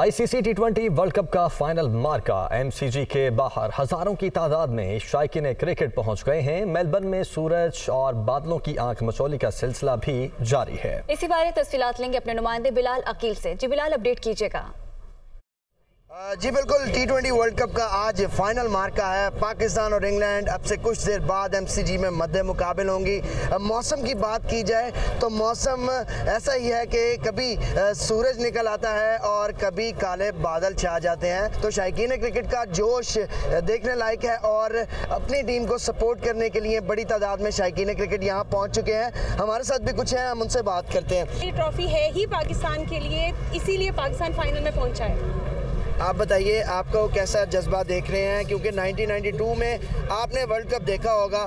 ICC टी20 world cup का final मार्का MCG के बाहर हजारों की तादाद में शायकीन क्रिकेट पहुंच गए हैं। मेलबर्न में सूरज और बादलों की आंख मचौली का सिलसिला भी जारी है। इसी बारे तफसीलात लेंगे अपने नुमाइंदे बिलाल अकील से। जी बिलाल, अपडेट कीजिएगा। जी बिल्कुल, टी20 वर्ल्ड कप का आज फाइनल मार्का है। पाकिस्तान और इंग्लैंड अब से कुछ देर बाद एमसीजी में मद्दे मुकाबिल होंगी। मौसम की बात की जाए तो मौसम ऐसा ही है कि कभी सूरज निकल आता है और कभी काले बादल छा जाते हैं। तो शायकीन क्रिकेट का जोश देखने लायक है और अपनी टीम को सपोर्ट करने के लिए बड़ी तादाद में शायकीन क्रिकेट यहाँ पहुँच चुके हैं। हमारे साथ भी कुछ हैं, हम उनसे बात करते हैं। ये ट्रॉफी है ही पाकिस्तान के लिए, इसीलिए पाकिस्तान फाइनल में पहुँचा है। आप बताइए, आपको कैसा जज्बा देख रहे हैं, क्योंकि 1992 में आपने वर्ल्ड कप देखा होगा,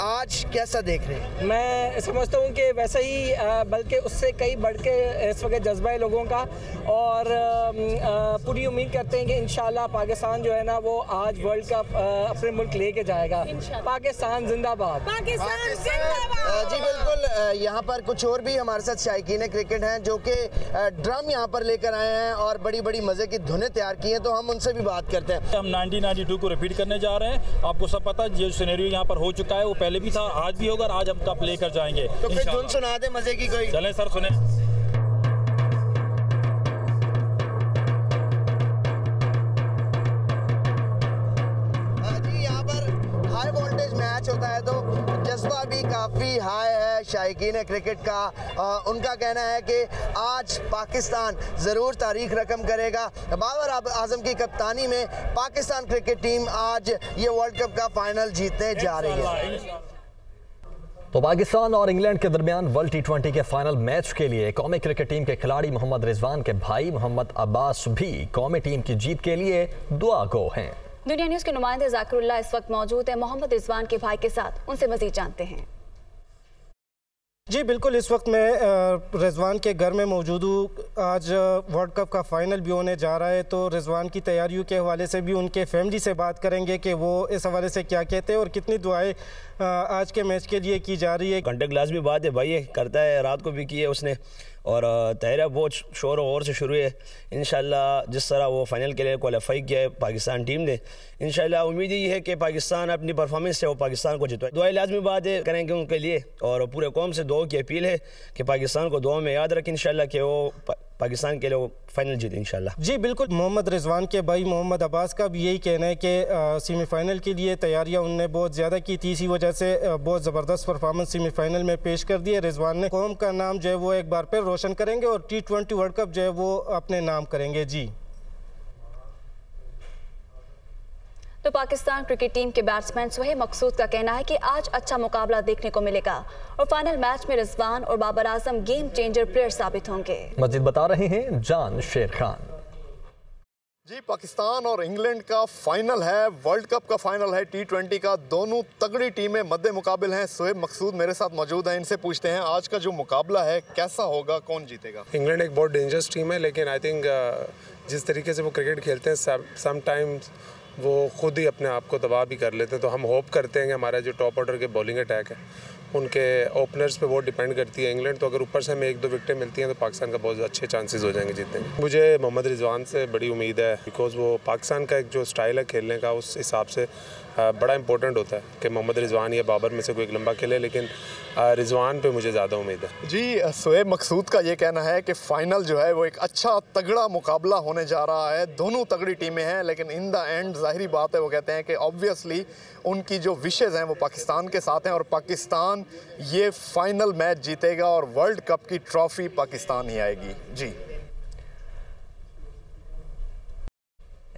आज कैसा देख रहे हैं? मैं समझता हूँ कि वैसा ही बल्कि उससे कई बढ़ के इस वक्त जज्बा है लोगों का और पूरी उम्मीद करते हैं कि इंशाल्लाह पाकिस्तान जो है ना वो आज वर्ल्ड कप अपने मुल्क लेके जाएगा। पाकिस्तान जिंदाबाद, पाकिस्तान जिंदाबाद। जी बिल्कुल, यहाँ पर कुछ और भी हमारे साथ शायकीन क्रिकेट हैं जो कि ड्रम यहाँ पर लेकर आए हैं और बड़ी बड़ी मज़े की धुनें तैयार की हैं, तो हम उनसे भी बात करते हैं। हम 1992 को रिपीट करने जा रहे हैं। आपको सब पता है जो सिनेरियो यहाँ पर हो चुका है वो पहले भी था, आज भी होगा और आज हम कप लेकर जाएंगे। तो फिर धुन सुना दे मजे की कोई। चलें सर, सुने। जी यहाँ पर हाई वोल्टेज मैच होता है तो जज्बा भी काफ़ी हाई है शायकीन क्रिकेट का। उनका कहना है कि आज पाकिस्तान ज़रूर तारीख रकम करेगा। बाबर आजम की कप्तानी में पाकिस्तान क्रिकेट टीम आज ये वर्ल्ड कप का फाइनल जीतने जा रही है। तो पाकिस्तान और इंग्लैंड के दरमियान वर्ल्ड टी20 के फाइनल मैच के लिए कौमी क्रिकेट टीम के खिलाड़ी मोहम्मद रिजवान के भाई मोहम्मद अब्बास भी कौमी टीम की जीत के लिए दुआ गो हैं। दुनिया न्यूज़ के नुमाइंदे जाकिरुल्लाह इस वक्त मौजूद है मोहम्मद रिजवान के भाई के साथ, उनसे मजीद जानते हैं। जी बिल्कुल, इस वक्त मैं रिजवान के घर में मौजूद हूँ। आज वर्ल्ड कप का फाइनल भी होने जा रहा है, तो रिजवान की तैयारियों के हवाले से भी उनके फैमिली से बात करेंगे कि वो इस हवाले से क्या कहते हैं और कितनी दुआएं आज के मैच के लिए की जा रही है। घंटे क्लास भी बात है भाई, करता है, रात को भी की है उसने और तैयारी बहुत शोर और से शुरू है। इंशाल्लाह जिस तरह वो फाइनल के लिए क्वालिफाई किया है पाकिस्तान टीम ने, इंशाल्लाह उम्मीद यही है कि पाकिस्तान अपनी परफॉर्मेंस से वो पाकिस्तान को जितवाए। दुआ लाजमी बात है करेंगे उनके लिए और पूरे कौम से दुआ की अपील है कि पाकिस्तान को दुआ में याद रखें इंशाल्लाह कि वो पाकिस्तान के लिए वो फाइनल जीते इंशाल्लाह। जी बिल्कुल, मोहम्मद रिजवान के भाई मोहम्मद अब्बास का भी यही कहना है कि सेमीफाइनल के लिए तैयारियां उनने बहुत ज़्यादा की थी, इसी वजह से बहुत ज़बरदस्त परफॉर्मेंस सेमीफाइनल में पेश कर दी है। रिजवान ने कौम का नाम जो है वो एक बार फिर रोशन करेंगे और टी20 वर्ल्ड कप जो है वो अपने नाम करेंगे। जी तो पाकिस्तान क्रिकेट टीम के बैट्समैन सुहेब मकसूद का कहना है कि आज अच्छा मुकाबला देखने को मिलेगा और फाइनल मैच में रिजवान और Babar Azam game changer player साबित होंगे। मजीद बता रहे हैं जान शेर खान। जी, पाकिस्तान और इंग्लैंड का फाइनल है, वर्ल्ड कप का फाइनल है टी20 का। दोनों तगड़ी टीमें मद्दे मुकाबिल हैं। सुहेब मकसूद मेरे साथ मौजूद हैं, इनसे पूछते हैं आज का जो मुकाबला है कैसा होगा, कौन जीतेगा? इंग्लैंड एक बहुत डेंजरस टीम है, लेकिन आई थिंक जिस तरीके से वो क्रिकेट खेलते हैं समटाइम्स वो खुद ही अपने आप को तबाह भी कर लेते हैं। तो हम होप करते हैं कि हमारा जो टॉप ऑर्डर के बॉलिंग अटैक है उनके ओपनर्स पे बहुत डिपेंड करती है इंग्लैंड। तो अगर ऊपर से हमें 1-2 विकेटें मिलती हैं तो पाकिस्तान का बहुत अच्छे चांसेस हो जाएंगे जीतने के। मुझे मोहम्मद रिजवान से बड़ी उम्मीद है, बिकॉज वो पाकिस्तान का एक जो स्टाइल है खेलने का उस हिसाब से बड़ा इंपॉर्टेंट होता है कि मोहम्मद रिजवान या बाबर में से कोई एक लंबा खेले, लेकिन रिजवान पे मुझे ज़्यादा उम्मीद है। जी, सुहेब मकसूद का ये कहना है कि फ़ाइनल जो है वो एक अच्छा तगड़ा मुकाबला होने जा रहा है। दोनों तगड़ी टीमें हैं, लेकिन इन द एंड ज़ाहिरी बात है वो कहते हैं कि ऑब्वियसली उनकी जो विशेज़ हैं वो पाकिस्तान के साथ हैं और पाकिस्तान ये फाइनल मैच जीतेगा और वर्ल्ड कप की ट्रॉफ़ी पाकिस्तान ही आएगी। जी,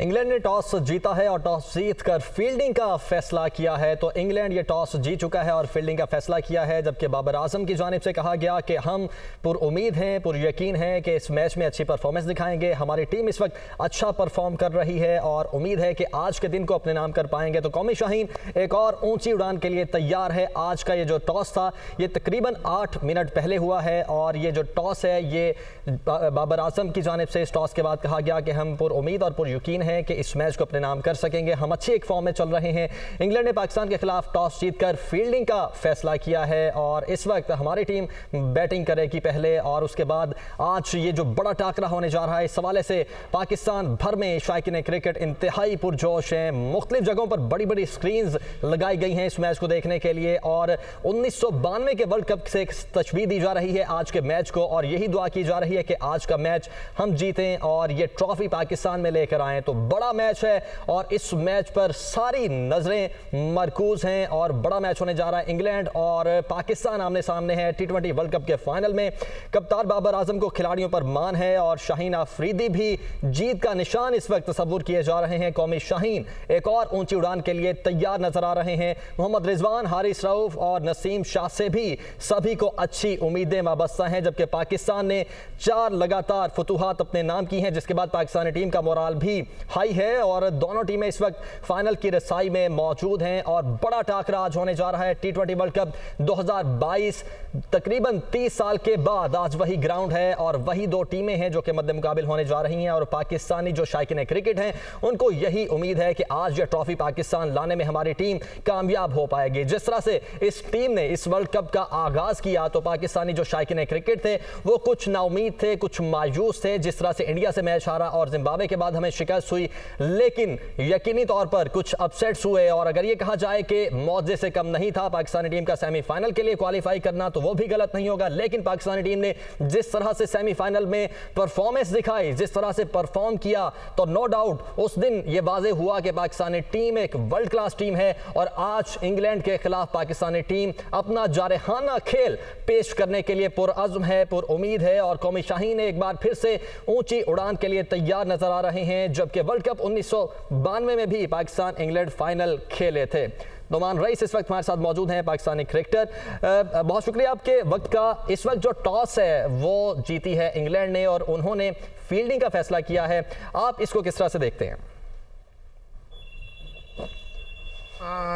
इंग्लैंड ने टॉस जीता है और टॉस जीतकर फील्डिंग का फैसला किया है। तो इंग्लैंड ये टॉस जीत चुका है और फील्डिंग का फैसला किया है, जबकि बाबर आजम की जानिब से कहा गया कि हम पुरुम्मीद हैं, पुरयकीन हैं कि इस मैच में अच्छी परफॉर्मेंस दिखाएंगे। हमारी टीम इस वक्त अच्छा परफॉर्म कर रही है और उम्मीद है कि आज के दिन को अपने नाम कर पाएंगे। तो कौमी शाहीन एक और ऊंची उड़ान के लिए तैयार है। आज का ये जो टॉस था ये तकरीबन 8 मिनट पहले हुआ है और ये जो टॉस है ये बाबर आजम की जानिब से इस टॉस के बाद कहा गया कि हम पुरुम्मीद और पुरयकीन हैं कि इस मैच को अपने नाम कर सकेंगे। हम अच्छी एक फॉर्म में चल रहे हैं। इंग्लैंड ने पाकिस्तान के खिलाफ टॉस जीतकर फील्डिंग का फैसला किया है और इस वक्त हमारी टीम बैटिंग करेगी पहले और उसके बाद आज ये जो बड़ा टाकरा होने जा रहा है, इस हवाले से पाकिस्तान भर में शायकीन क्रिकेट इंतहाई पुरजोश हैं। मुख्तलिफ जगहों पर बड़ी बड़ी स्क्रीन्स लगाई गई हैं इस मैच को देखने के लिए और 1992 के वर्ल्ड कप से तशबीह दी जा रही है आज के मैच को और यही दुआ की जा रही है कि आज का मैच हम जीतें और ये ट्रॉफी पाकिस्तान में लेकर आएं। तो बड़ा मैच है और इस मैच पर सारी नजरें मरकूज हैं और बड़ा मैच होने जा रहा है। इंग्लैंड और पाकिस्तान आमने सामने है T20 वर्ल्ड कप के फाइनल में। कप्तान बाबर आजम को खिलाड़ियों पर मान है और शाहीन अफरीदी भी जीत का निशान इस वक्त तस्वुर किए जा रहे हैं। कौमी शाहीन एक और ऊंची उड़ान के लिए तैयार नजर आ रहे हैं। मोहम्मद रिजवान, हारिस रऊफ और नसीम शाह से भी सभी को अच्छी उम्मीदें वाबस्ता हैं, जबकि पाकिस्तान ने 4 लगातार फतूहात अपने नाम की हैं, जिसके बाद पाकिस्तानी टीम का मोराल भी हाई है और दोनों टीमें इस वक्त फाइनल की रसाई में मौजूद हैं और बड़ा टाकरा आज होने जा रहा है। T20 वर्ल्ड कप 2022 तकरीबन 30 साल के बाद आज वही ग्राउंड है और वही 2 टीमें हैं जो कि मद्दे मुकाबिल होने जा रही हैं और पाकिस्तानी जो शायकीन क्रिकेट हैं उनको यही उम्मीद है कि आज यह ट्रॉफी पाकिस्तान लाने में हमारी टीम कामयाब हो पाएगी। जिस तरह से इस टीम ने इस वर्ल्ड कप का आगाज किया तो पाकिस्तानी जो शायकीन क्रिकेट थे वो कुछ नाउमीद थे, कुछ मायूस थे। जिस तरह से इंडिया से मैच हारा और जिम्बाब्वे के बाद हमें शिकस्त हुई, लेकिन यकीनी तौर पर कुछ अपसेट्स हुए और अगर ये कहा जाए कि मौजे से कम नहीं था पाकिस्तानी टीम का सेमीफाइनल के लिए क्वालिफाई करना तो वो भी गलत नहीं होगा। लेकिन पाकिस्तानी टीम ने जिस तरह से सेमीफाइनल में परफॉर्मेंस दिखाई, जिस तरह से परफॉर्म किया, तो नो डाउट उस दिन ये वाज़ेह हुआ कि पाकिस्तानी टीम एक वर्ल्ड क्लास टीम है और आज इंग्लैंड के खिलाफ पाकिस्तानी टीम अपना जारहाना खेल पेश करने के लिए पुरअज़्म है, पुरउम्मीद है और कौमी शाहीन एक बार फिर से ऊंची उड़ान के लिए तैयार नजर आ रहे हैं। जबकि वर्ल्ड कप 1992 में भी पाकिस्तान इंग्लैंड फाइनल खेले थे। नुमान रईस इस वक्त हमारे साथ मौजूद हैं, पाकिस्तानी क्रिकेटर। बहुत शुक्रिया आपके वक्त का। इस वक्त जो टॉस है वो जीती है इंग्लैंड ने और उन्होंने फील्डिंग का फैसला किया है, आप इसको किस तरह से देखते हैं?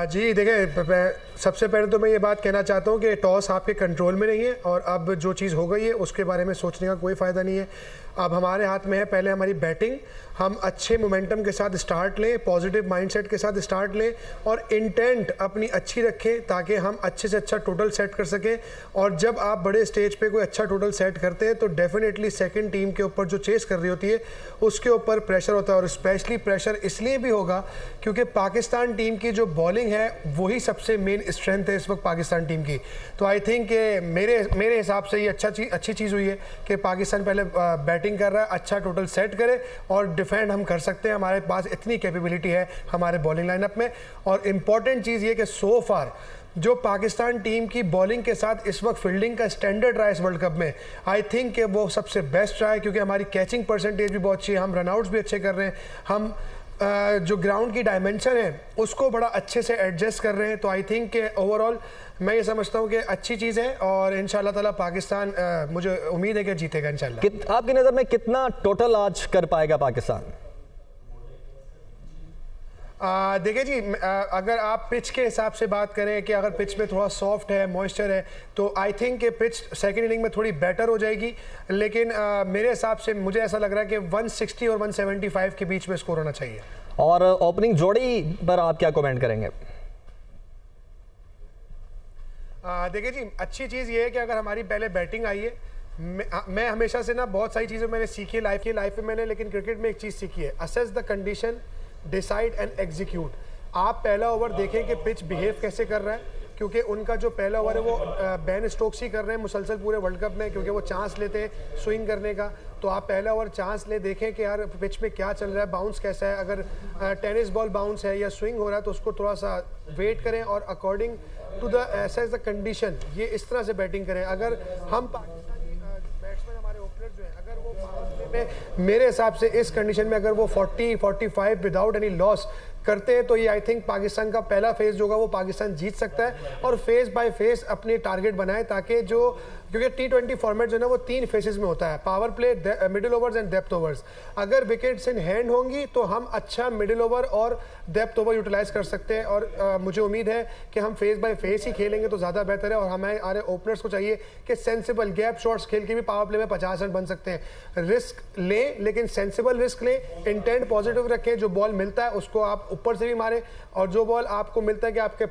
जी देखिए, सबसे पहले तो मैं ये बात कहना चाहता हूँ कि टॉस आपके कंट्रोल में नहीं है और अब जो चीज़ हो गई है उसके बारे में सोचने का कोई फ़ायदा नहीं है। अब हमारे हाथ में है पहले हमारी बैटिंग, हम अच्छे मोमेंटम के साथ स्टार्ट लें, पॉजिटिव माइंडसेट के साथ स्टार्ट लें और इंटेंट अपनी अच्छी रखें ताकि हम अच्छे से अच्छा टोटल सेट कर सकें। और जब आप बड़े स्टेज पे कोई अच्छा टोटल सेट करते हैं तो डेफिनेटली सेकंड टीम के ऊपर जो चेस कर रही होती है उसके ऊपर प्रेशर होता है और स्पेशली प्रेशर इसलिए भी होगा क्योंकि पाकिस्तान टीम की जो बॉलिंग है वही सबसे मेन स्ट्रेंथ है इस वक्त पाकिस्तान टीम की। तो आई थिंक मेरे हिसाब से ये अच्छी चीज़ हुई है कि पाकिस्तान पहले बैटिंग कर रहा है, अच्छा टोटल सेट करे और डिफेंड हम कर सकते हैं। हमारे पास इतनी कैपेबिलिटी है हमारे बॉलिंग लाइनअप में। और इम्पॉर्टेंट चीज़ ये कि सो फार जो पाकिस्तान टीम की बॉलिंग के साथ इस वक्त फील्डिंग का स्टैंडर्ड रहा है इस वर्ल्ड कप में, आई थिंक कि वो सबसे बेस्ट रहा है क्योंकि हमारी कैचिंग परसेंटेज भी बहुत अच्छी है, हम रनआउट्स भी अच्छे कर रहे हैं, हम जो ग्राउंड की डायमेंशन है उसको बड़ा अच्छे से एडजस्ट कर रहे हैं। तो आई थिंक कि ओवरऑल मैं ये समझता हूँ कि अच्छी चीज़ है और इंशाल्लाह ताला पाकिस्तान मुझे उम्मीद है कि जीतेगा इंशाल्लाह। आपकी नज़र में कितना टोटल आज कर पाएगा पाकिस्तान? देखिए जी, अगर आप पिच के हिसाब से बात करें कि अगर पिच में थोड़ा सॉफ्ट है, मॉइस्चर है, तो आई थिंक कि पिच सेकंड इनिंग में थोड़ी बेटर हो जाएगी। लेकिन मेरे हिसाब से मुझे ऐसा लग रहा है कि 160 और 175 के बीच में स्कोर होना चाहिए। और ओपनिंग जोड़ी पर आप क्या कमेंट करेंगे? देखिए जी, अच्छी चीज़ ये है कि अगर हमारी पहले बैटिंग आई है, मैं हमेशा से ना बहुत सारी चीज़ें मैंने सीखी है लाइफ में मैंने, लेकिन क्रिकेट में एक चीज़ सीखी है, assess the condition, decide and execute. आप पहला ओवर देखें कि पिच बिहेव कैसे कर रहा है, क्योंकि उनका जो पहला ओवर है वो बेन स्टोक्स ही कर रहे हैं मुसलसल पूरे वर्ल्ड कप में, क्योंकि वो चांस लेते हैं स्विंग करने का। तो आप पहला ओवर चांस ले, देखें कि यार पिच में क्या चल रहा है, बाउंस कैसा है, अगर टेनिस बॉल बाउंस है या स्विंग हो रहा है तो उसको थोड़ा सा वेट करें और according to the assess the condition ये इस तरह से बैटिंग करें। अगर हम पाकिस्तानी बैट्समैन हमारे ओपनर जो है अगर वो में मेरे हिसाब से इस कंडीशन में अगर वो 40-45 विदाउट एनी लॉस करते हैं तो ये आई थिंक पाकिस्तान का पहला फेज जो होगा वो पाकिस्तान जीत सकता है, और फेज बाय फेज अपने टारगेट बनाए, ताकि जो क्योंकि T20 फॉर्मेट जो है ना वो 3 फेजेस में होता है, power play, middle overs and depth overs. अगर विकेट्स इन हैंड होंगी तो हम अच्छा मिडिल ओवर और डेप्थ ओवर यूटिलाइज कर सकते हैं, और मुझे उम्मीद है कि हम फेज बाय फेज ही खेलेंगे तो ज़्यादा बेहतर है। और हमारे ओपनर्स को चाहिए कि सेंसिबल गैप शॉट्स खेल के भी पावर प्ले में 50 रन बन सकते हैं। रिस्क लें लेकिन सेंसिबल रिस्क लें, इंटेंट पॉजिटिव रखें, जो बॉल मिलता है उसको आप ऊपर से भी मारें, और जो बॉल आपको मिलता है कि आपके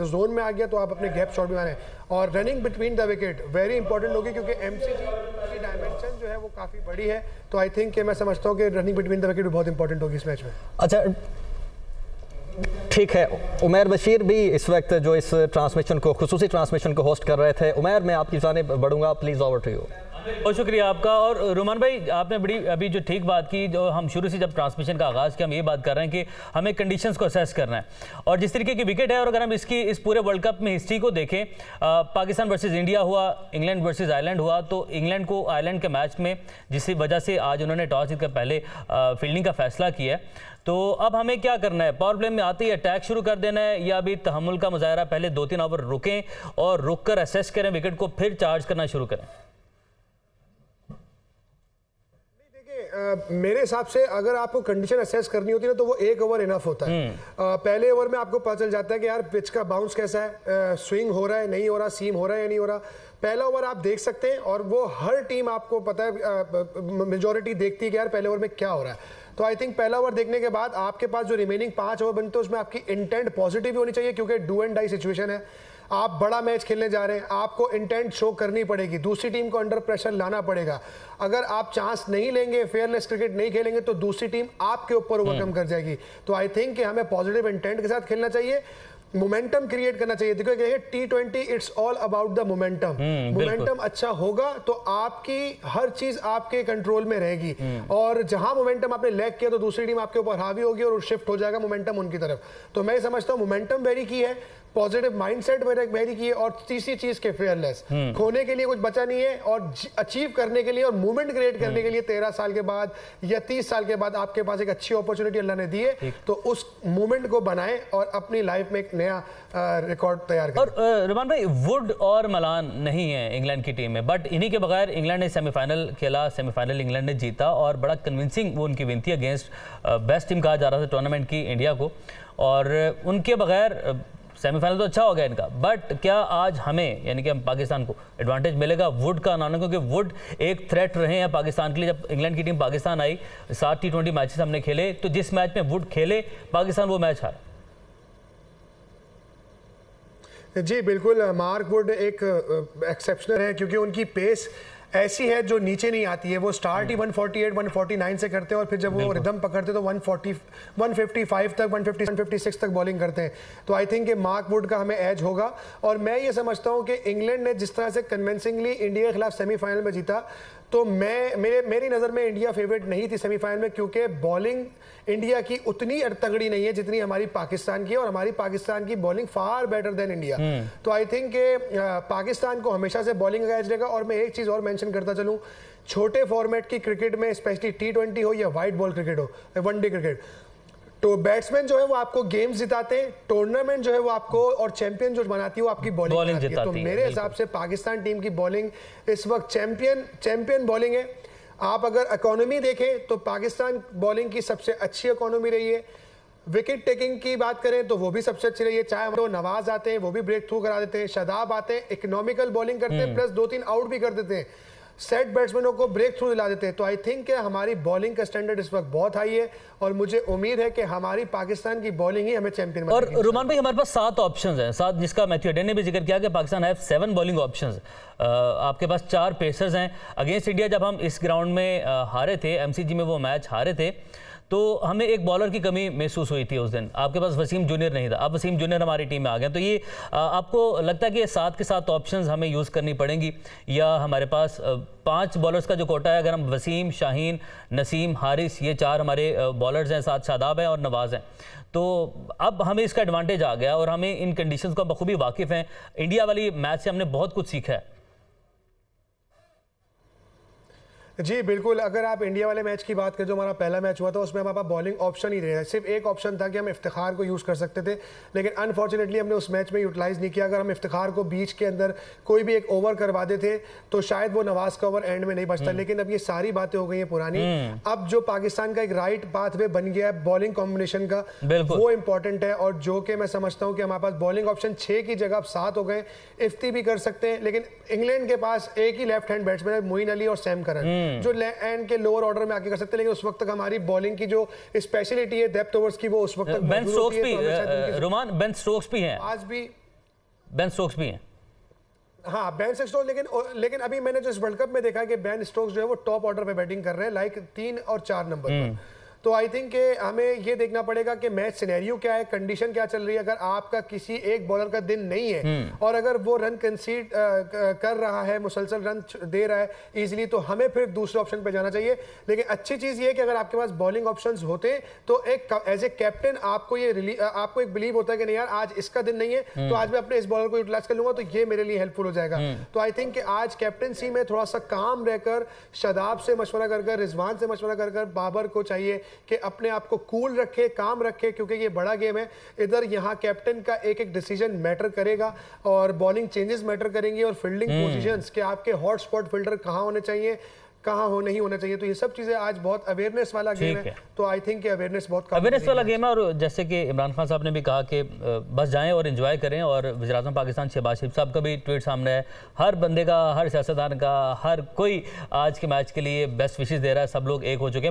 जोन में आ गया तो आप अपने गैप शॉट भी मारें। और running between the wicket very important होगी, क्योंकि MCG की डायमेंशन जो है वो काफ़ी बड़ी है, तो आई थिंक मैं समझता हूँ कि रनिंग बिटवीन द विकेट भी बहुत इंपॉर्टेंट होगी इस मैच में। अच्छा ठीक है, उमैर बशीर भी इस वक्त जो इस ट्रांसमिशन को खुसूसी ट्रांसमिशन को होस्ट कर रहे थे। उमैर, मैं आपकी जानिब बढ़ूंगा, प्लीज़ ओवर टू यू। बहुत शुक्रिया आपका। और रुमान भाई, आपने बड़ी अभी जो ठीक बात की, जो हम शुरू से जब ट्रांसमिशन का आगाज़ किया हम ये बात कर रहे हैं कि हमें कंडीशंस को असेस करना है, और जिस तरीके की विकेट है, और अगर हम इसकी इस पूरे वर्ल्ड कप में हिस्ट्री को देखें, पाकिस्तान वर्सेस इंडिया हुआ, इंग्लैंड वर्सेस आयरलैंड हुआ, तो इंग्लैंड को आयरलैंड के मैच में जिस वजह से आज उन्होंने टॉस जीतकर पहले फील्डिंग का फैसला किया है, तो अब हमें क्या करना है? पावर प्ले में आते ही अटैक शुरू कर देना है, या अभी तहम्मुल का मुजाहरा, पहले 2-3 ओवर रुकें और रुक कर असेस करें विकेट को, फिर चार्ज करना शुरू करें? मेरे हिसाब से अगर आपको कंडीशन असेस करनी होती है ना तो वो 1 ओवर इनफ होता है। पहले ओवर में आपको पता चल जाता है कि यार पिच का बाउंस कैसा है, स्विंग हो रहा है नहीं हो रहा, सीम हो रहा है या नहीं हो रहा। पहला ओवर आप देख सकते हैं, और वो हर टीम आपको पता है मेजॉरिटी देखती है कि यार पहले ओवर में क्या हो रहा है। तो आई थिंक पहला ओवर देखने के बाद आपके पास जो रिमेनिंग 5 ओवर बनते हैं उसमें आपकी इंटेंट पॉजिटिव भी होनी चाहिए, क्योंकि डू एंड डाई सिचुएशन है। आप बड़ा मैच खेलने जा रहे हैं, आपको इंटेंट शो करनी पड़ेगी, दूसरी टीम को अंडर प्रेशर लाना पड़ेगा। अगर आप चांस नहीं लेंगे, फेयरलेस क्रिकेट नहीं खेलेंगे, तो दूसरी टीम आपके ऊपर ओवरकम कर जाएगी। तो आई थिंक कि हमें पॉजिटिव इंटेंट के साथ खेलना चाहिए, मोमेंटम क्रिएट करना चाहिए। देखो T20 it's all about the momentum. Momentum अच्छा होगा तो आपकी हर चीज आपके कंट्रोल में रहेगी, और जहां मोमेंटम आपने लैग किया तो दूसरी टीम आपके ऊपर हावी होगी और शिफ्ट हो जाएगा मोमेंटम उनकी तरफ। तो मैं समझता हूं मोमेंटम वेरी की है, पॉजिटिव माइंडसेट वेरी की है, और तीसरी चीज के फेयरलेस। खोने के लिए कुछ बचा नहीं है, और अचीव करने के लिए और मूवमेंट क्रिएट करने के लिए 13 साल के बाद या 30 साल के बाद आपके पास एक अच्छी अपॉर्चुनिटी अल्लाह ने दी है, तो उस मूवमेंट को बनाएं और अपनी लाइफ में एक नया रिकॉर्ड तैयार करें। और रुमान भाई, वुड और मलान नहीं है इंग्लैंड की टीम में, बट इन्हीं के बगैर इंग्लैंड ने सेमीफाइनल खेला, सेमीफाइनल इंग्लैंड ने जीता, और बड़ा कन्विंसिंग वो उनकी विन थी अगेंस्ट बेस्ट टीम कहा जा रहा था टूर्नामेंट की इंडिया को, और उनके बगैर सेमीफाइनल तो अच्छा हो गया इनका। बट क्या आज हमें, यानी कि हम पाकिस्तान को एडवांटेज मिलेगा वुड का ना, क्योंकि वुड एक थ्रेट रहे हैं पाकिस्तान के लिए। जब इंग्लैंड की टीम पाकिस्तान आई, 7 T20 मैचेस हमने खेले, तो जिस मैच में वुड खेले पाकिस्तान वो मैच हारा। जी बिल्कुल, मार्क वुड एक एक्सेप्शनल है, क्योंकि उनकी पेस ऐसी है जो नीचे नहीं आती है। वो स्टार्ट ही 148 149 से करते हैं, और फिर जब वो रिदम पकड़ते तो 155 तक 156 तक बॉलिंग करते हैं। तो आई थिंक कि मार्क वुड का हमें एज होगा। और मैं ये समझता हूँ कि इंग्लैंड ने जिस तरह से कन्विंसिंगली इंडिया के खिलाफ सेमीफाइनल में जीता, तो मेरी नज़र में इंडिया फेवरेट नहीं थी सेमीफाइनल में, क्योंकि बॉलिंग इंडिया की उतनी तगड़ी नहीं है जितनी हमारी पाकिस्तान की, और हमारी पाकिस्तान की bowling far better than India. तो आई थिंक पाकिस्तान को हमेशा से बॉलिंग का एज रहेगा। और मैं एक चीज़ और मेंशन करता चलूँ, छोटे फॉर्मेट की क्रिकेट में, स्पेशली T20 हो या वाइट बॉल क्रिकेट हो, वनडे क्रिकेट, तो बैट्समैन जो है वो आपको गेम्स जिताते हैं, टूर्नामेंट जो है वो आपको, और चैंपियन जो बनाती है वो आपकी बॉलिंग जिताती है। तो मेरे हिसाब से पाकिस्तान टीम की बॉलिंग इस वक्त चैंपियन बॉलिंग है। आप अगर इकोनॉमी देखें तो पाकिस्तान बॉलिंग की सबसे अच्छी इकोनॉमी रही है। विकेट टेकिंग की बात करें तो वो भी सबसे अच्छी रही है, चाहे हम नवाज आते हैं वो भी ब्रेक थ्रू करा देते हैं, शादाब आते हैं इकोनॉमिकल बॉलिंग करते हैं, प्लस 2-3 आउट भी कर देते हैं, सेट बैट्समैनों को ब्रेक थ्रू दिला देते हैं। तो आई थिंक हमारी बॉलिंग का स्टैंडर्ड इस वक्त बहुत हाई है, और मुझे उम्मीद है कि हमारी पाकिस्तान की बॉलिंग ही हमें चैंपियन बनाएगी। और रुमान भाई, हमारे पास 7 ऑप्शंस हैं, 7, जिसका मैथ्यू हेडन ने भी जिक्र किया कि पाकिस्तान है 7 बॉलिंग ऑप्शंस। आपके पास 4 पेसर्स हैं। अगेंस्ट इंडिया जब हम इस ग्राउंड में हारे थे, MCG में वो मैच हारे थे, तो हमें एक बॉलर की कमी महसूस हुई थी उस दिन। आपके पास वसीम जूनियर नहीं था, अब वसीम जूनियर हमारी टीम में आ गए। तो ये आपको लगता है कि ये 7 के 7 ऑप्शंस हमें यूज़ करनी पड़ेंगी, या हमारे पास 5 बॉलर्स का जो कोटा है, अगर हम वसीम, शाहीन, नसीम, हारिस, ये 4 हमारे बॉलर्स हैं, 7 शादाब हैं और नवाज हैं, तो अब हमें इसका एडवांटेज आ गया और हमें इन कंडीशंस को बखूबी वाकिफ़ हैं। इंडिया वाली मैच से हमने बहुत कुछ सीखा है। जी बिल्कुल, अगर आप इंडिया वाले मैच की बात करें, जो हमारा पहला मैच हुआ था उसमें हमारे पास बॉलिंग ऑप्शन ही नहीं था। सिर्फ एक ऑप्शन था कि हम इफ्तिखार को यूज़ कर सकते थे, लेकिन अनफॉर्चुनेटली हमने उस मैच में यूटिलाइज नहीं किया। अगर हम इफ्तिखार को बीच के अंदर कोई भी एक ओवर करवा देते तो शायद वो नवाज का ओवर एंड में नहीं बचता। लेकिन अब ये सारी बातें हो गई हैं पुरानी। अब जो पाकिस्तान का एक राइट पाथवे बन गया है बॉलिंग कॉम्बिनेशन का, वो इंपॉर्टेंट है। और जो कि मैं समझता हूँ कि हमारे पास बॉलिंग ऑप्शन 6 की जगह अब 7 हो गए। इफ्ती भी कर सकते हैं, लेकिन इंग्लैंड के पास एक ही लेफ्ट हैंड बैट्समैन है, मोइन अली और सैम करन, जो एंड के लोअर ऑर्डर में आके कर सकते हैं। लेकिन उस वक्त तक हमारी बॉलिंग की जो स्पेशलिटी है डेप्थ ओवर्स की, वो उस वक्त तक बेन स्टोक्स भी, रोमान बेन स्टोक्स भी हैं, आज भी बेन स्टोक्स भी हैं। हाँ, बेन स्टोक्स, लेकिन अभी मैंने जो इस वर्ल्ड कप में देखा है कि बेन स्टोक्स जो है वो टॉप ऑर्डर पे बैटिंग कर रहे हैं, लाइक 3 और 4 नंबर पर। तो आई थिंक हमें ये देखना पड़ेगा कि मैच सिनेरियो क्या है, कंडीशन क्या चल रही है। अगर आपका किसी एक बॉलर का दिन नहीं है और अगर वो रन कंसीड कर रहा है, मुसलसल रन दे रहा है इजीली, तो हमें फिर दूसरे ऑप्शन पे जाना चाहिए। लेकिन अच्छी चीज ये है कि अगर आपके पास बॉलिंग ऑप्शंस होते तो एक एज ए कैप्टन आपको एक बिलीव होता है कि नहीं यार आज इसका दिन नहीं है, तो आज मैं अपने इस बॉलर को यूटिलाइज कर लूंगा, तो ये मेरे लिए हेल्पफुल हो जाएगा। तो आई थिंक आज कैप्टनसी में थोड़ा सा काम रहकर, शादाब से मशवरा कर, रिजवान से मशवरा कर, बाबर को चाहिए कि अपने आप को कूल रखे, काम रखे, क्योंकि ये बड़ा गेम है। इधर यहाँ कैप्टन का एक एक डिसीजन मैटर करेगा और बॉलिंग चेंजेस मैटर करेंगे और फील्डिंग पोजीशंस के आपके हॉट स्पॉट फील्डर कहाँ होने चाहिए, कहाँ नहीं होना चाहिए। तो ये सब चीजें आज बहुत अवेयरनेस वाला गेम है। तो आई थिंक अवेयरनेस बहुत अवेयरनेस वाला गेम है। और जैसे कि इमरान खान साहब ने भी कहा कि बस जाएं और एंजॉय करें। और वज़ीर-ए-आज़म पाकिस्तान शहबाज शरीफ साहब का भी ट्वीट सामने है। हर बंदे का, हर सियासतदान का, हर कोई आज के मैच के लिए बेस्ट विशेस दे रहा है। सब लोग एक हो चुके हैं।